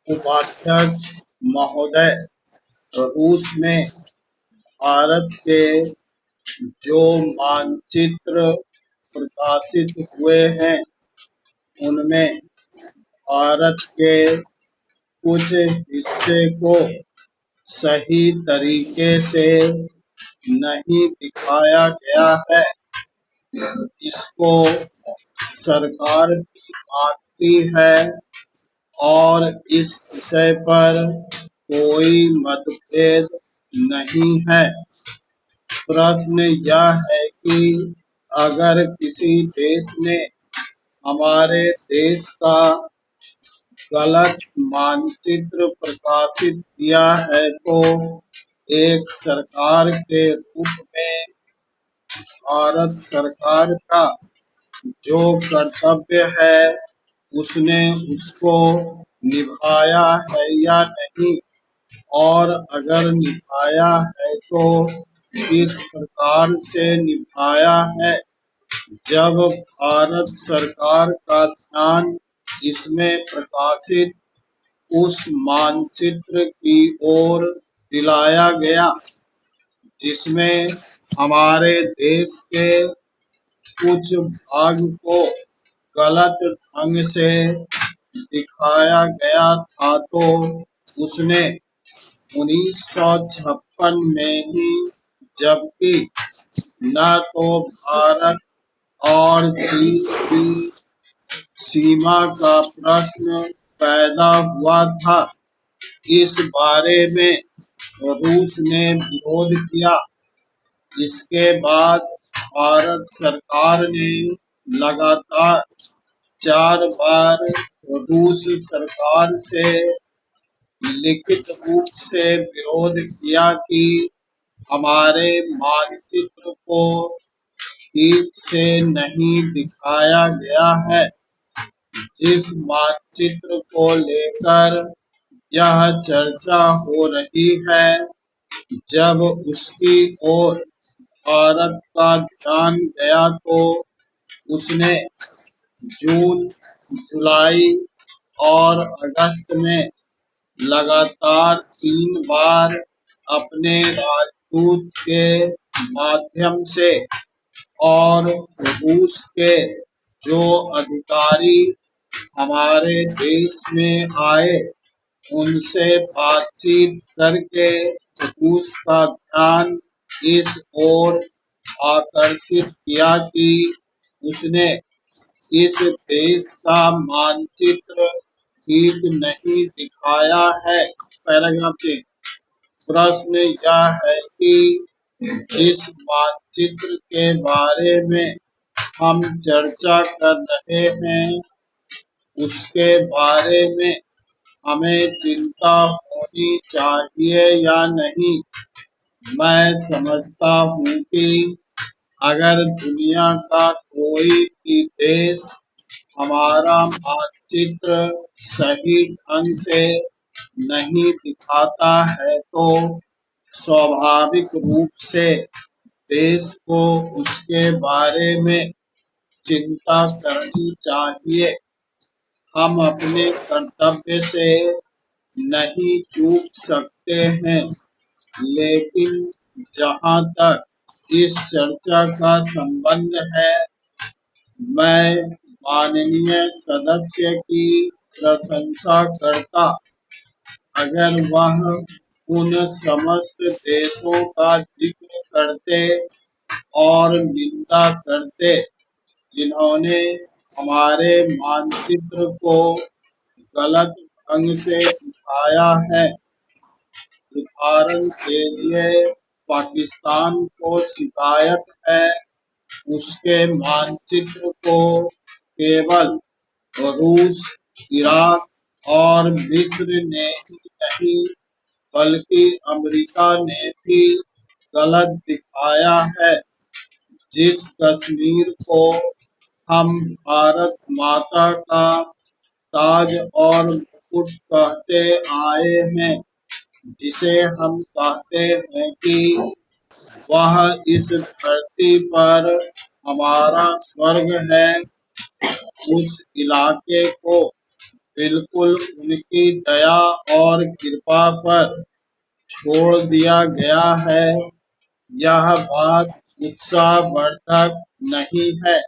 उपाध्यक्ष महोदय, रूस में भारत के जो मानचित्र प्रकाशित हुए हैं उनमें भारत के कुछ हिस्से को सही तरीके से नहीं दिखाया गया है। इसको सरकार भी मानती है और इस विषय पर कोई मतभेद नहीं है। प्रश्न यह है कि अगर किसी देश ने हमारे देश का गलत मानचित्र प्रकाशित किया है तो एक सरकार के रूप में भारत सरकार का जो कर्तव्य है उसने उसको निभाया है या नहीं, और अगर निभाया है तो किस प्रकार से निभाया है। जब भारत सरकार का ध्यान इसमें प्रकाशित उस मानचित्र की ओर दिलाया गया जिसमें हमारे देश के कुछ भाग को गलत ढंग से दिखाया गया था, तो उसने 1956 में ही, जबकि न तो भारत और चीन की सीमा का प्रश्न पैदा हुआ था, इस बारे में रूस ने विरोध किया। इसके बाद भारत सरकार ने लगातार 4 बार रूस सरकार से लिखित रूप से विरोध किया कि हमारे मानचित्र को ठीक से नहीं दिखाया गया है। जिस मानचित्र को लेकर यह चर्चा हो रही है, जब उसकी ओर भारत का ध्यान गया तो उसने जून, जुलाई और अगस्त में लगातार 3 बार अपने राजदूत के माध्यम से और रूस के जो अधिकारी हमारे देश में आए उनसे बातचीत करके रूस का ध्यान इस ओर आकर्षित किया कि उसने इस देश का मानचित्र ठीक नहीं दिखाया है। Paragraph check. प्रश्न यह है कि जिस मानचित्र के बारे में हम चर्चा कर रहे हैं उसके बारे में हमें चिंता होनी चाहिए या नहीं। मैं समझता हूँ कि अगर दुनिया का कोई भी देश हमारा मानचित्र सही ढंग से नहीं दिखाता है तो स्वाभाविक रूप से देश को उसके बारे में चिंता करनी चाहिए। हम अपने कर्तव्य से नहीं चूक सकते हैं, लेकिन जहाँ तक इस चर्चा का संबंध है, मैं माननीय सदस्य की प्रशंसा करता अगर वह उन समस्त देशों का जिक्र करते और निंदा करते जिन्होंने हमारे मानचित्र को गलत ढंग से दिखाया है। उदाहरण के लिए पाकिस्तान को शिकायत है उसके मानचित्र को केवल रूस, इराक और मिस्र ने ही नहीं बल्कि अमेरिका ने भी गलत दिखाया है। जिस कश्मीर को हम भारत माता का ताज और मुकुट कहते आए हैं, जिसे हम कहते हैं कि वह इस धरती पर हमारा स्वर्ग है, उस इलाके को बिल्कुल उनकी दया और कृपा पर छोड़ दिया गया है। यह बात उत्साहवर्धक नहीं है।